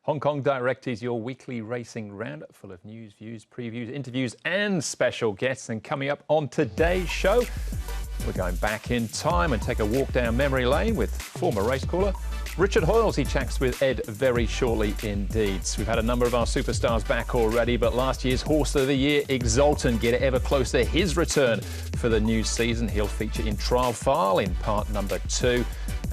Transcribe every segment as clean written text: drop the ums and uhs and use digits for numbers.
Hong Kong Direct is your weekly racing roundup full of news, views, previews, interviews and special guests. And coming up on today's show, we're going back in time and take a walk down memory lane with former race caller Richard Hoiles. He chats with Ed very shortly indeed. We've had a number of our superstars back already, but last year's Horse of the Year, Exultant, get ever closer to his return for the new season. He'll feature in Trial File in part number 2.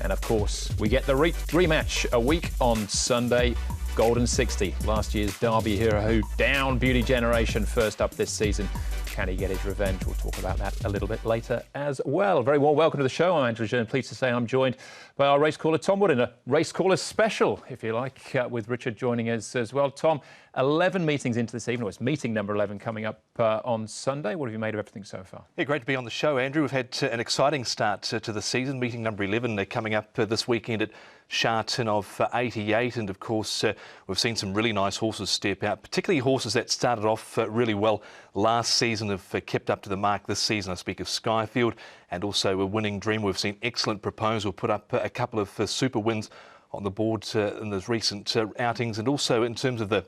And of course, we get the rematch a week on Sunday. Golden 60, last year's Derby hero who downed Beauty Generation first up this season. Can he get his revenge? We'll talk about that a little bit later as well. Very warm welcome to the show. I'm Andrew Jeune. Pleased to say I'm joined by our race caller Tom Wood in a race caller special, if you like, with Richard joining us as well. Tom, 11 meetings into this evening. It's meeting number 11 coming up on Sunday. What have you made of everything so far? Yeah, great to be on the show, Andrew. We've had an exciting start to the season. Meeting number 11 coming up this weekend at Jeune of 88, and of course we've seen some really nice horses step out, particularly horses that started off really well last season, have kept up to the mark this season. I speak of Skyfield and also a Winning Dream. We've seen excellent proposal, put up a couple of super wins on the board in those recent outings, and also in terms of the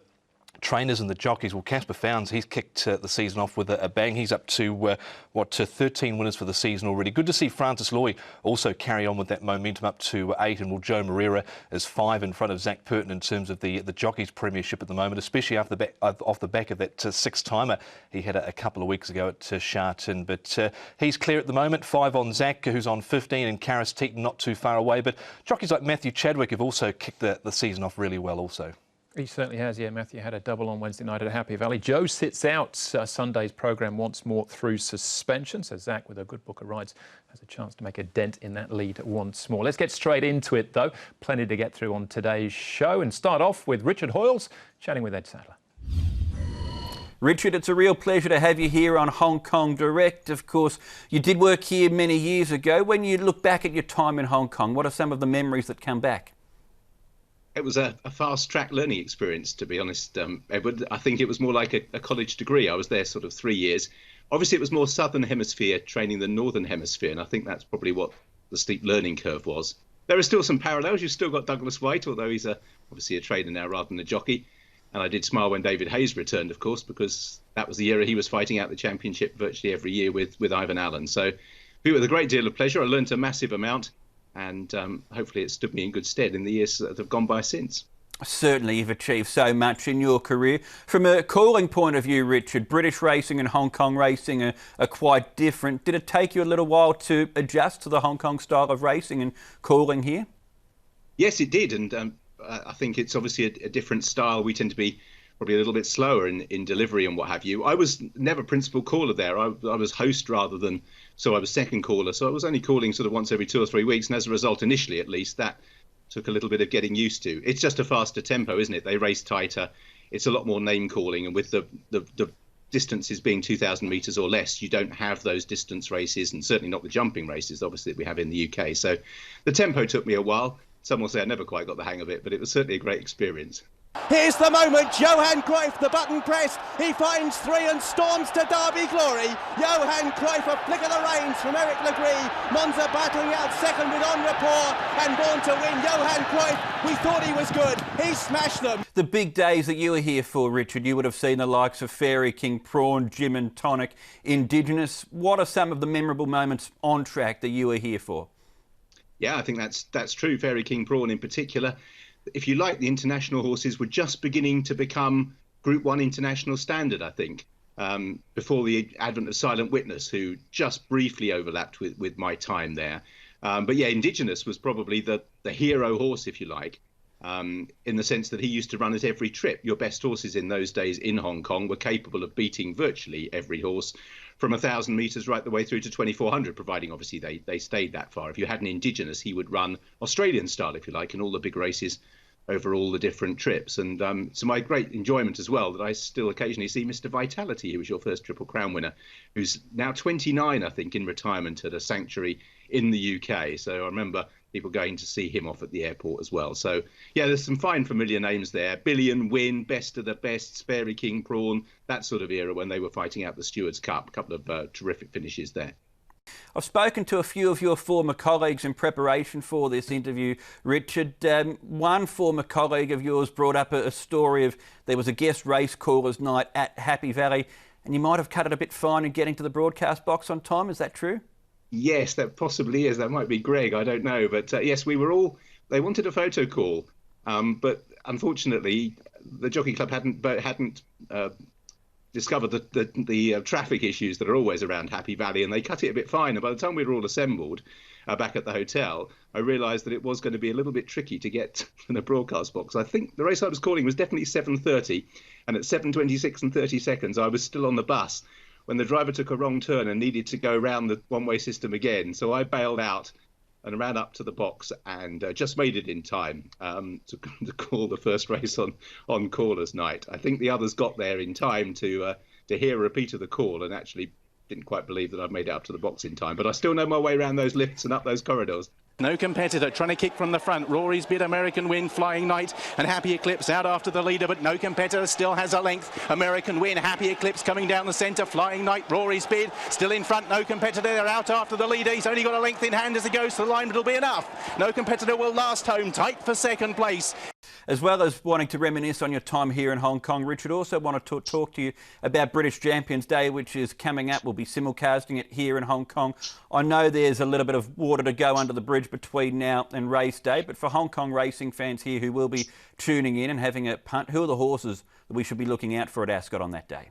trainers and the jockeys. Well, Casper Founds, he's kicked the season off with a bang. He's up to 13 winners for the season already. Good to see Francis Loy also carry on with that momentum up to 8, and well, Joe Moreira is 5 in front of Zach Purton in terms of the jockeys premiership at the moment, especially off the back of that 6-timer he had a couple of weeks ago at Jeune. But he's clear at the moment, 5 on Zach, who's on 15, and Karis Teaton not too far away. But jockeys like Matthew Chadwick have also kicked the season off really well also. He certainly has, yeah. Matthew had a double on Wednesday night at Happy Valley. Joe sits out Sunday's programme once more through suspension, so Zach, with a good book of rides, has a chance to make a dent in that lead once more. Let's get straight into it, though. Plenty to get through on today's show, and start off with Richard Hoiles chatting with Ed Sadler. Richard, it's a real pleasure to have you here on Hong Kong Direct. Of course, you did work here many years ago. When you look back at your time in Hong Kong, what are some of the memories that come back? It was a fast-track learning experience, to be honest, Edward. I think it was more like a college degree. I was there sort of 3 years. Obviously, it was more Southern Hemisphere training than Northern Hemisphere, and I think that's probably what the steep learning curve was. There are still some parallels. You've still got Douglas White, although he's obviously a trainer now rather than a jockey. And I did smile when David Hayes returned, of course, because that was the era he was fighting out the championship virtually every year with Ivan Allen. So it was with a great deal of pleasure. I learnt a massive amount. And hopefully it stood me in good stead in the years that have gone by since. Certainly you've achieved so much in your career. From a calling point of view, Richard, British racing and Hong Kong racing are quite different. Did it take you a little while to adjust to the Hong Kong style of racing and calling here? Yes, it did. And I think it's obviously a different style. We tend to be probably a little bit slower in delivery and what have you. I was never principal caller there. I was host rather than, so I was second caller. So I was only calling sort of once every 2 or 3 weeks. And as a result, initially at least, that took a little bit of getting used to. It's just a faster tempo, isn't it? They race tighter. It's a lot more name calling. And with the distances being 2,000 metres or less, you don't have those distance races, and certainly not the jumping races, obviously, that we have in the UK. So the tempo took me a while. Some will say I never quite got the hang of it, but it was certainly a great experience. Here's the moment, Johan Cruyff, the button pressed, he finds 3 and storms to Derby glory. Johan Cruyff, a flick of the reins from Eric Legree. Monza battling out second with On Rapport and Born to Win. Johan Cruyff, we thought he was good, he smashed them. The big days that you were here for, Richard, you would have seen the likes of Fairy King Prawn, Jim and Tonic, Indigenous. What are some of the memorable moments on track that you were here for? Yeah, I think that's true. Fairy King Prawn in particular. If you like, the international horses were just beginning to become Group 1 international standard, I think, before the advent of Silent Witness, who just briefly overlapped with my time there. But yeah, Indigenous was probably the hero horse, if you like, in the sense that he used to run at every trip. Your best horses in those days in Hong Kong were capable of beating virtually every horse from 1,000 metres right the way through to 2,400, providing obviously they stayed that far. If you had an Indigenous, he would run Australian style, if you like, in all the big races over all the different trips. And to my great enjoyment as well, that I still occasionally see Mr. Vitality, who was your first Triple Crown winner, who's now 29, I think, in retirement at a sanctuary in the UK. So I remember people going to see him off at the airport as well. So yeah, there's some fine familiar names there. Billion Win, Best of the Best, Fairy King Prawn, that sort of era when they were fighting out the Stewards Cup. A couple of terrific finishes there. I've spoken to a few of your former colleagues in preparation for this interview, Richard. One former colleague of yours brought up a story of there was a guest race callers night at Happy Valley, and you might have cut it a bit fine in getting to the broadcast box on time. Is that true? Yes, that possibly is. That might be Greg. I don't know. But yes, we were all. They wanted a photo call, but unfortunately, the Jockey Club hadn't discovered the traffic issues that are always around Happy Valley, and they cut it a bit fine. And by the time we were all assembled back at the hotel, I realised that it was going to be a little bit tricky to get to the broadcast box. I think the race I was calling was definitely 7:30, and at 7:26 and 30 seconds, I was still on the bus when the driver took a wrong turn and needed to go around the one-way system again. So I bailed out and ran up to the box and just made it in time to call the first race on callers night. I think the others got there in time to hear a repeat of the call and actually didn't quite believe that I'd made it up to the box in time. But I still know my way around those lifts and up those corridors. No competitor trying to kick from the front. Rory's bid American Win, Flying Knight and Happy Eclipse out after the leader, but no competitor still has a length. American Win, Happy Eclipse coming down the centre, Flying Knight, Rory's bid still in front. No competitor, they're out after the leader. He's only got a length in hand as he goes to the line, but it'll be enough. No competitor will last home, tight for second place. As well as wanting to reminisce on your time here in Hong Kong, Richard, also want to talk to you about British Champions Day, which is coming up. We'll be simulcasting it here in Hong Kong. I know there's a little bit of water to go under the bridge between now and race day, but for Hong Kong racing fans here who will be tuning in and having a punt, who are the horses that we should be looking out for at Ascot on that day?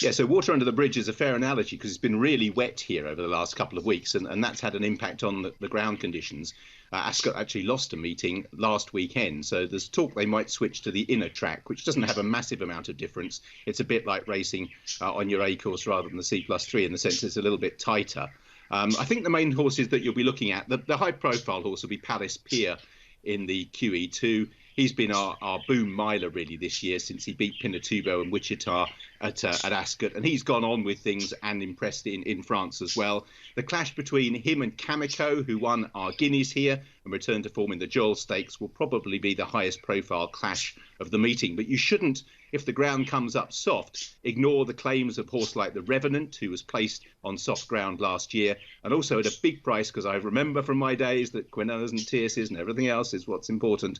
Yeah, so water under the bridge is a fair analogy because it's been really wet here over the last couple of weeks, and that's had an impact on the ground conditions. Ascot actually lost a meeting last weekend, so there's talk they might switch to the inner track, which doesn't have a massive amount of difference. It's a bit like racing on your A course rather than the C+3 in the sense it's a little bit tighter. I think the main horses that you'll be looking at, the high-profile horse will be Palace Pier in the QE2. He's been our boom miler really this year since he beat Pinatubo and Wichita at Ascot, and he's gone on with things and impressed in France as well. The clash between him and Kamiko, who won our Guineas here and returned to form in the Joel Stakes, will probably be the highest profile clash of the meeting. But you shouldn't, if the ground comes up soft, ignore the claims of a horse like the Revenant, who was placed on soft ground last year, and also at a big price, because I remember from my days that Quinellas and Tierces and everything else is what's important.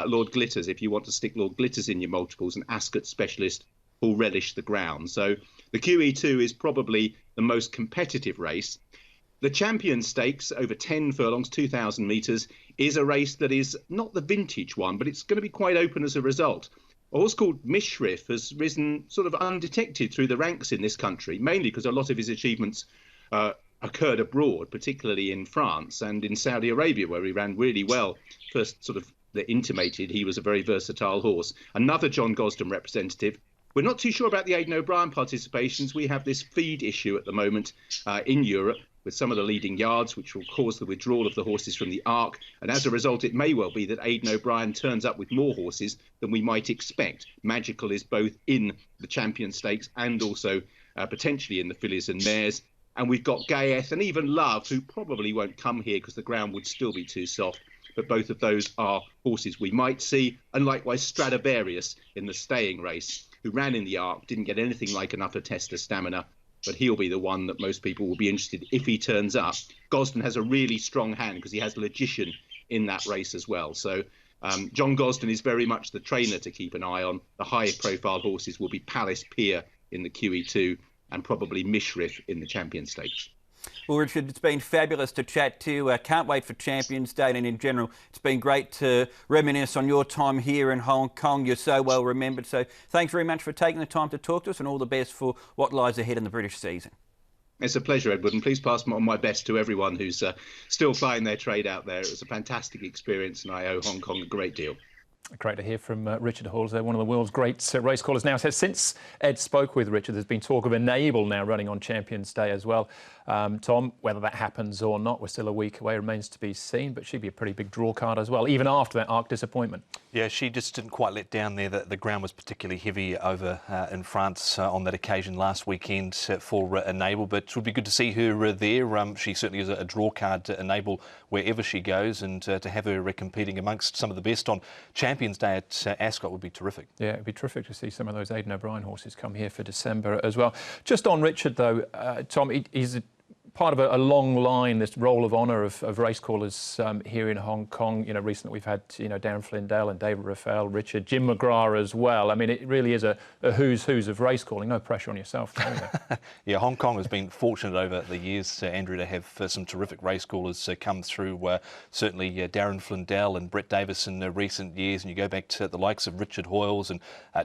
Lord Glitters, if you want to stick Lord Glitters in your multiples, an Ascot specialist will relish the ground. So the QE2 is probably the most competitive race. The Champion Stakes over 10 furlongs, 2,000 metres, is a race that is not the vintage one, but it's going to be quite open as a result. A horse called Mishrif has risen sort of undetected through the ranks in this country, mainly because a lot of his achievements occurred abroad, particularly in France and in Saudi Arabia, where he ran really well. First sort of that intimated he was a very versatile horse. Another John Gosden representative. We're not too sure about the Aidan O'Brien participations. We have this feed issue at the moment in Europe with some of the leading yards, which will cause the withdrawal of the horses from the Arc. And as a result, it may well be that Aidan O'Brien turns up with more horses than we might expect. Magical is both in the Champion Stakes and also potentially in the fillies and mares. And we've got Gayeth and even Love, who probably won't come here because the ground would still be too soft. But both of those are horses we might see. And likewise, Stradivarius in the staying race, who ran in the Arc, didn't get anything like enough to test his stamina. But he'll be the one that most people will be interested if he turns up. Gosden has a really strong hand because he has Logician in that race as well. So John Gosden is very much the trainer to keep an eye on. The higher profile horses will be Palace Pier in the QE2 and probably Mishrif in the Champion Stakes. Well, Richard, it's been fabulous to chat to you. Can't wait for Champions Day, and in general, it's been great to reminisce on your time here in Hong Kong. You're so well remembered. So thanks very much for taking the time to talk to us, and all the best for what lies ahead in the British season. It's a pleasure, Edward, and please pass on my best to everyone who's still plying their trade out there. It was a fantastic experience, and I owe Hong Kong a great deal. Great to hear from Richard Hoiles there, one of the world's great race callers now. So since Ed spoke with Richard, there's been talk of Enable now running on Champions Day as well. Tom, whether that happens or not, we're still a week away, remains to be seen, but she'd be a pretty big draw card as well, even after that Arc disappointment. Yeah, she just didn't quite let down there. The ground was particularly heavy over in France on that occasion last weekend for Enable, but it would be good to see her there. She certainly is a draw card to Enable wherever she goes, and to have her competing amongst some of the best on Champions Day at Ascot would be terrific. Yeah, it'd be terrific to see some of those Aidan O'Brien horses come here for December as well. Just on Richard, though, Tom, he's part of a long line, this roll of honour of race callers here in Hong Kong. You know, recently we've had, you know, Darren Flindell and David Raphael, Richard, Jim McGrath as well. I mean, it really is a who's of race calling. No pressure on yourself. Yeah, Hong Kong has been fortunate over the years, Andrew, to have some terrific race callers come through. Certainly Darren Flindell and Brett Davis in recent years, and you go back to the likes of Richard Hoiles and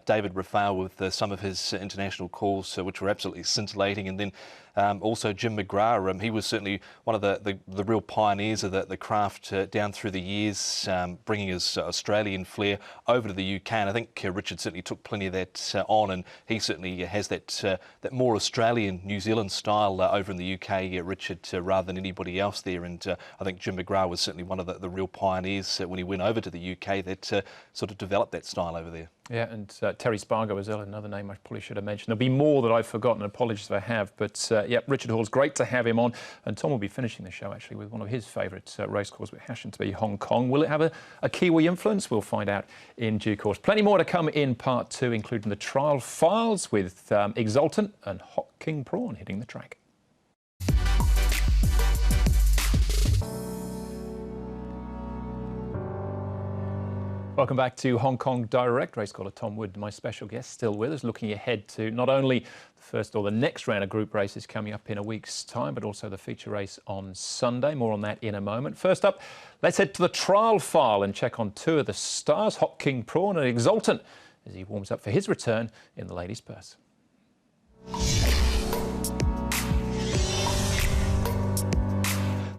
David Raphael with some of his international calls, which were absolutely scintillating. And then also Jim McGrath, he was certainly one of the real pioneers of the craft down through the years, bringing his Australian flair over to the UK. And I think Richard certainly took plenty of that on, and he certainly has that more Australian, New Zealand style over in the UK, Richard, rather than anybody else there. And I think Jim McGrath was certainly one of the real pioneers when he went over to the UK that sort of developed that style over there. Yeah, and Terry Spargo as well, another name I probably should have mentioned. There'll be more that I've forgotten, apologies if I have, but yeah, Richard Hoiles, great to have him on. And Tom will be finishing the show actually with one of his favourite race courses, which happens to be Hong Kong. Will it have a Kiwi influence? We'll find out in due course. Plenty more to come in part 2, including the trial files with Exultant and Hot King Prawn hitting the track. Welcome back to Hong Kong Direct. Race caller Tom Wood, my special guest, still with us, looking ahead to not only the first or the next round of group races coming up in a week's time, but also the feature race on Sunday. More on that in a moment. First up, let's head to the trial file and check on 2 of the stars, Hot King Prawn and Exultant, as he warms up for his return in the ladies' purse.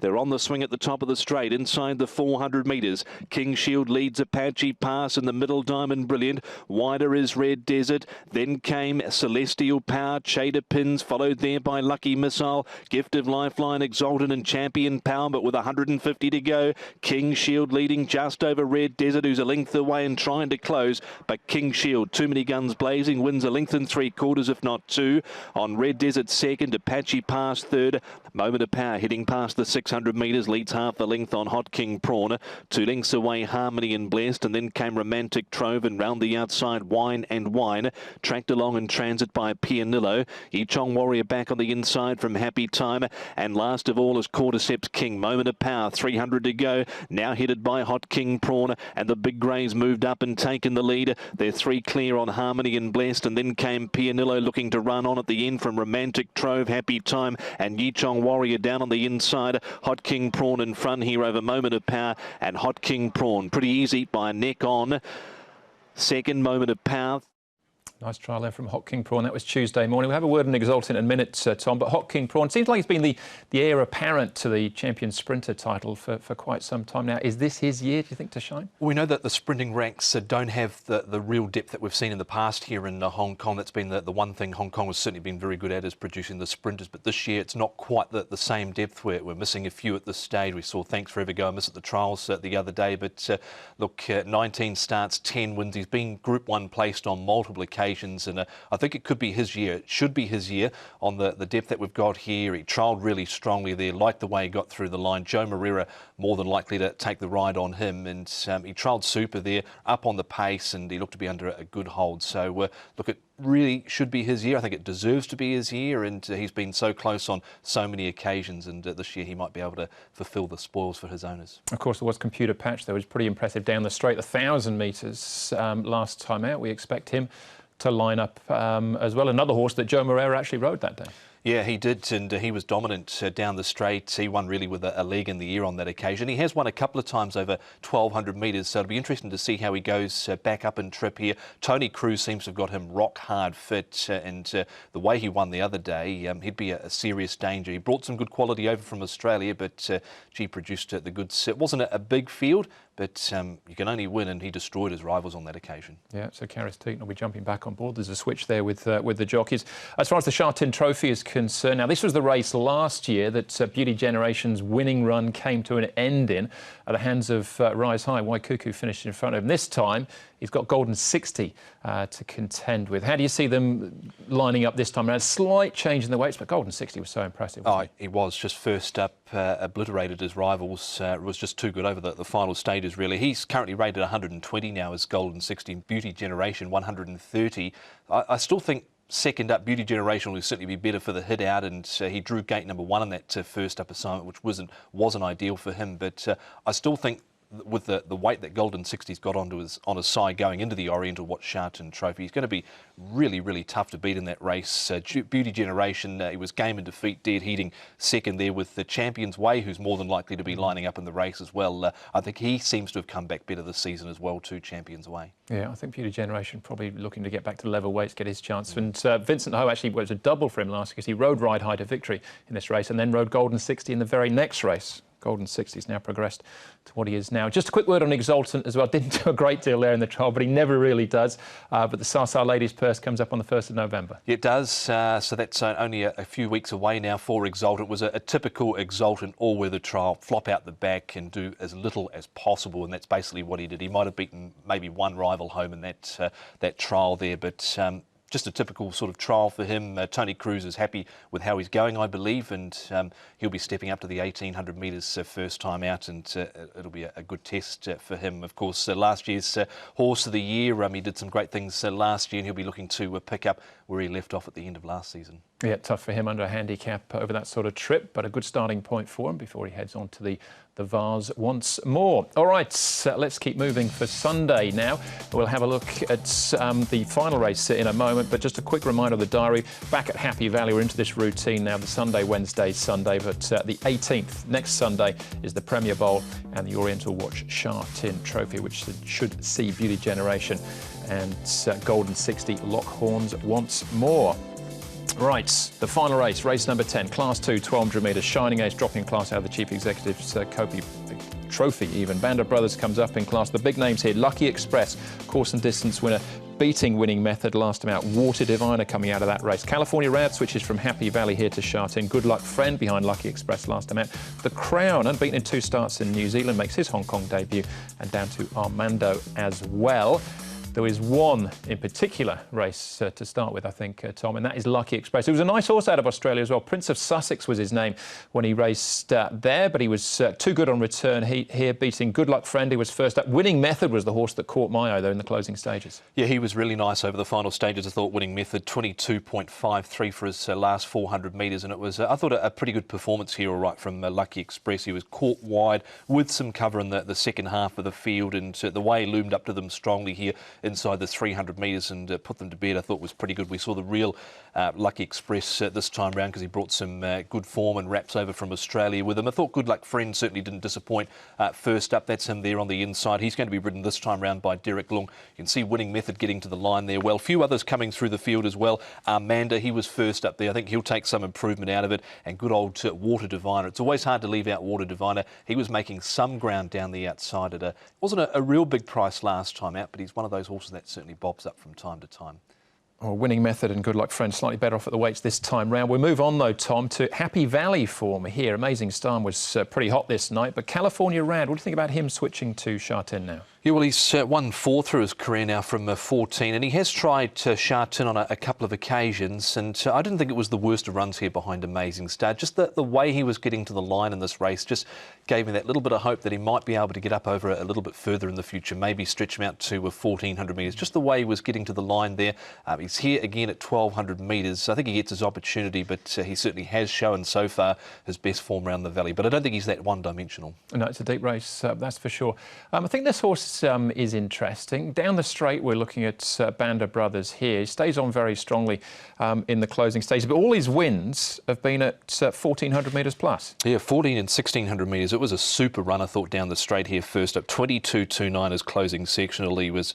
They're on the swing at the top of the straight, inside the 400 metres. King Shield leads Apache Pass in the middle, Diamond Brilliant. Wider is Red Desert. Then came Celestial Power, Chader Pins, followed there by Lucky Missile, Gift of Lifeline, Exultant and Champion Power, but with 150 to go. King Shield leading just over Red Desert, who's a length away and trying to close. But King Shield, too many guns blazing, wins a length and 3/4, if not 2. On Red Desert second, Apache Pass third. Moment of Power hitting past the 600 metres, leads half the length on Hot King Prawn. 2 lengths away, Harmony and Blessed, and then came Romantic Trove, and round the outside, Wine and Wine. Tracked along in transit by Pianillo. Yichong Warrior back on the inside from Happy Time, and last of all is Cordyceps King. Moment of Power, 300 to go. Now headed by Hot King Prawn, and the Big Greys moved up and taken the lead. They're 3 clear on Harmony and Blessed, and then came Pianillo looking to run on at the end from Romantic Trove, Happy Time, and Yichong Warrior down on the inside. Hot King Prawn in front here over Moment of Power, and Hot King Prawn pretty easy by a neck on. Second, Moment of Power. Nice trial there from Hot King Prawn. That was Tuesday morning. We'll have a word on Exultant in a minute, Tom, but Hot King Prawn seems like he's been the heir apparent to the champion sprinter title for quite some time now. Is this his year, do you think, to shine? We know that the sprinting ranks don't have the real depth that we've seen in the past here in Hong Kong. That's been the one thing Hong Kong has certainly been very good at, is producing the sprinters. But this year it's not quite the same depth. We're missing a few at this stage. We saw Thanks Forever go and miss at the trials the other day. But look, 19 starts, 10 wins. He's been Group 1 placed on multiple occasions, and I think it could be his year. It should be his year on the depth that we've got here. He trialled really strongly there, liked the way he got through the line. Joe Moreira more than likely to take the ride on him, and he trialled super there, up on the pace, and he looked to be under a good hold. So look, it really should be his year. I think it deserves to be his year, and he's been so close on so many occasions, and this year he might be able to fulfil the spoils for his owners. Of course, there was Computer Patch there, which was pretty impressive down the straight, 1,000 metres last time out. We expect him to line up as well. Another horse that Joe Moreira actually rode that day. Yeah, he did, and he was dominant down the straight. He won really with a leg in the ear on that occasion. He has won a couple of times over 1,200 metres, so it'll be interesting to see how he goes back up in trip here. Tony Cruz seems to have got him rock hard fit, and the way he won the other day, he'd be a serious danger. He brought some good quality over from Australia, but gee, produced the goods. It wasn't a big field, but you can only win, and he destroyed his rivals on that occasion. Yeah, so Karis Teaton will be jumping back on board. There's a switch there with the jockeys. As far as the Sha Tin Trophy is concerned, now this was the race last year that Beauty Generation's winning run came to an end in at the hands of Rise High. Waikuku finished in front of him. This time, he's got Golden 60 to contend with. How do you see them lining up this time? A slight change in the weights, but Golden 60 was so impressive. He was just first up, obliterated his rivals. Was just too good over the final stages, really. He's currently rated 120 now as Golden 60. Beauty Generation 130. I still think second up, Beauty Generation will certainly be better for the hit out, and he drew gate number 1 in that first up assignment, which wasn't ideal for him. But I still think with the weight that Golden 60's got on his side going into the Oriental Watch Sharton Trophy, he's going to be really, really tough to beat in that race. Beauty Generation, he was game and defeat, dead heating second there with the Champions Way, who's more than likely to be lining up in the race as well. I think he seems to have come back better this season as well too, Champions Way. Yeah, I think Beauty Generation probably looking to get back to level weights, get his chance. And Vincent Ho actually was a double for him last year because he rode Ride High to victory in this race and then rode Golden 60 in the very next race. Golden 60's now progressed to what he is now. Just a quick word on Exultant as well. Didn't do a great deal there in the trial, but he never really does. But the Sasa Ladies Purse comes up on the 1st of November. It does. So that's only a few weeks away now for Exultant. It was a typical Exultant all-weather trial. Flop out the back and do as little as possible, and that's basically what he did. He might have beaten maybe one rival home in that trial there, but just a typical sort of trial for him. Tony Cruz is happy with how he's going, I believe, and he'll be stepping up to the 1800 metres first time out, and it'll be a good test for him. Of course, last year's Horse of the Year, he did some great things last year, and he'll be looking to pick up where he left off at the end of last season. Yeah, tough for him under a handicap over that sort of trip, but a good starting point for him before he heads on to the Vars once more. All right, let's keep moving for Sunday now. We'll have a look at the final race in a moment, but just a quick reminder of the diary. Back at Happy Valley, we're into this routine now, the Sunday, Wednesday, Sunday, but the 18th, next Sunday, is the Premier Bowl and the Oriental Watch Sharton Trophy, which should see Beauty Generation and Golden 60 lock horns once more. Right, the final race, race number 10, Class 2, 1200 metres, Shining Ace dropping class out of the Chief Executive's Kopi Trophy even. Band of Brothers comes up in class. The big names here, Lucky Express, course and distance winner, beating Winning Method last time out. Water Diviner coming out of that race. California Rad switches from Happy Valley here to Sharton. Good Luck Friend behind Lucky Express last time out. The Crown, unbeaten in 2 starts in New Zealand, makes his Hong Kong debut, and down to Armando as well. There is one in particular race to start with, I think, Tom, and that is Lucky Express. It was a nice horse out of Australia as well. Prince of Sussex was his name when he raced there, but he was too good on return here, beating Good Luck Friend, who was first up. Winning Method was the horse that caught my eye, though, in the closing stages. Yeah, he was really nice over the final stages. I thought Winning Method, 22.53 for his last 400 metres, and it was, I thought, a pretty good performance here, all right, from Lucky Express. He was caught wide with some cover in the second half of the field, and the way he loomed up to them strongly here inside the 300 metres and put them to bed, I thought was pretty good. We saw the real Lucky Express this time round because he brought some good form and wraps over from Australia with him. I thought Good Luck Friend certainly didn't disappoint first up. That's him there on the inside. He's going to be ridden this time round by Derek Long. You can see Winning Method getting to the line there well. A few others coming through the field as well. Armanda, he was first up there. I think he'll take some improvement out of it. And good old Water Diviner. It's always hard to leave out Water Diviner. He was making some ground down the outside. It wasn't a real big price last time out, but he's one of those horses that certainly bobs up from time to time. Well, Winning Method and Good Luck Friend slightly better off at the weights this time round. We'll move on, though, Tom, to Happy Valley form here. Amazing Star was pretty hot this night, but California Rad, what do you think about him switching to Sharton now? Yeah, well, he's won 4 through his career now from 14, and he has tried Sharton on a couple of occasions, and I didn't think it was the worst of runs here behind Amazing Star. Just the way he was getting to the line in this race just gave me that little bit of hope that he might be able to get up over a little bit further in the future, maybe stretch him out to 1400 metres. Just the way he was getting to the line there. He's here again at 1200 metres. I think he gets his opportunity, but he certainly has shown so far his best form around the valley. But I don't think he's that one-dimensional. No, it's a deep race, that's for sure. I think this horse is interesting. Down the straight, we're looking at Band of Brothers here. He stays on very strongly in the closing stages, but all his wins have been at 1400 metres plus. Yeah, 14 and 1600 metres. It was a super run, I thought, down the straight here first up. 22.29 as closing sectional. He was,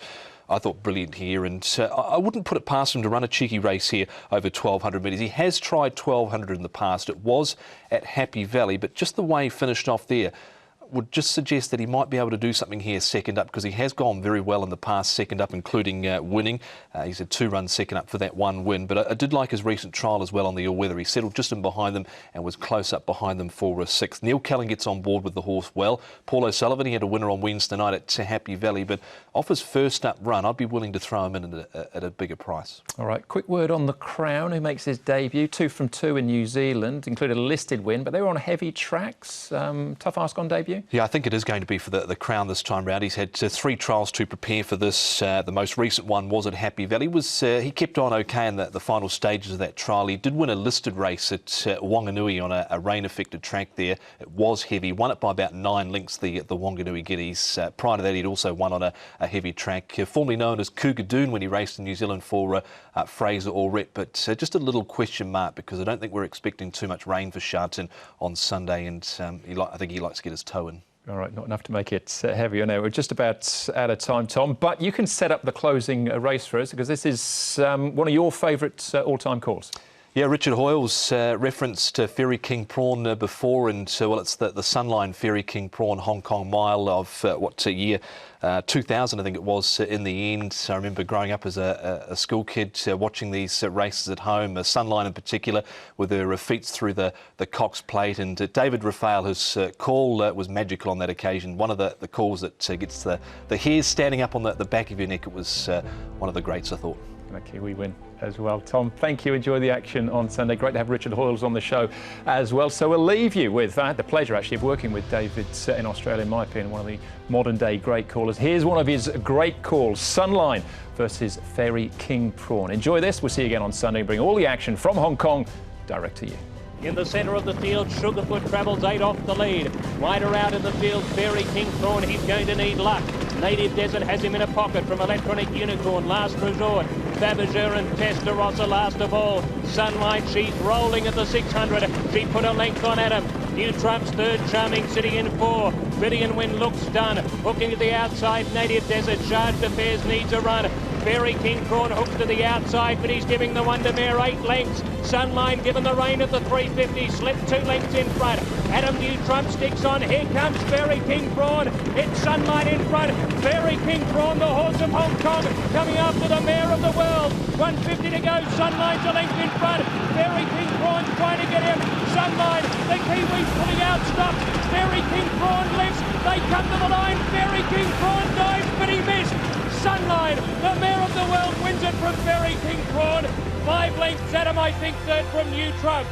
I thought, brilliant here, and I wouldn't put it past him to run a cheeky race here over 1200 metres. He has tried 1200 in the past. It was at Happy Valley, but just the way he finished off there would just suggest that he might be able to do something here second up, because he has gone very well in the past second up, including winning. He's had 2 runs second up for that 1 win, but I did like his recent trial as well on the all-weather. He settled just in behind them and was close up behind them for a 6th. Neil Callan gets on board with the horse well. Paul O'Sullivan, he had a winner on Wednesday night at Happy Valley, but off his first up run, I'd be willing to throw him in at a bigger price. All right, quick word on the Crown, who makes his debut. 2 from 2 in New Zealand, included a listed win, but they were on heavy tracks. Tough ask on debut? you? Yeah, I think it is going to be for the crown this time round. He's had 3 trials to prepare for this. The most recent one was at Happy Valley. He kept on okay in the final stages of that trial. He did win a listed race at Wanganui on a rain-affected track there. It was heavy. Won it by about 9 lengths, the Wanganui Giddies. Prior to that, he'd also won on a heavy track, formerly known as Jeune when he raced in New Zealand for Fraser or Rep. But just a little question mark, because I don't think we're expecting too much rain for Jeune on Sunday, and I think he likes to get his toe in. All right, not enough to make it heavier. Now, we're just about out of time, Tom, but you can set up the closing race for us, because this is one of your favourite all-time calls. Yeah, Richard Hoiles referenced Fairy King Prawn before, and well, it's the Sunline Fairy King Prawn Hong Kong Mile of year 2000, I think it was, in the end. I remember growing up as a school kid watching these races at home, Sunline in particular, with her feet through the Cox Plate, and David Raphael, his call was magical on that occasion. One of the calls that gets the hairs standing up on the back of your neck. It was one of the greats, I thought. And a Kiwi win as well. Tom, thank you. Enjoy the action on Sunday. Great to have Richard Hoiles on the show as well. So we'll leave you with, I had the pleasure actually of working with David in Australia, in my opinion, one of the modern day great callers. Here's one of his great calls, Sunline versus Fairy King Prawn. Enjoy this. We'll see you again on Sunday and bring all the action from Hong Kong direct to you. In the centre of the field, Sugarfoot travels 8 off the lead. Wider out in the field, Fairy King Prawn, he's going to need luck. Native Desert has him in a pocket from Electronic Unicorn, Last Resort. Fabergé and Testarossa last of all. Sunlight, she's rolling at the 600. She put a length on Adam. New Trump's third, Charming City in 4. Brilliant Win looks done. Hooking to the outside, Native Desert. Charged Affairs needs a run. Fairy King Prawn hooks to the outside, but he's giving the Wonder Mare 8 lengths. Sunline given the rein at the 350, slipped 2 lengths in front. Adam New Trump sticks on. Here comes Fairy King Prawn. It's Sunline in front. Fairy King Prawn, the horse of Hong Kong, coming after the Mare of the World. 150 to go. Sunline's a length in front. Fairy King Prawn trying to get him. Sunline, the Kiwis pulling out, stop. Fairy King Prawn lifts. They come to the line. Fairy King Prawn dives, but he missed. Sunline, the Mare of the World, wins it from Fairy King Prawn. 5 lengths, Adam, I think, third from New Trucks.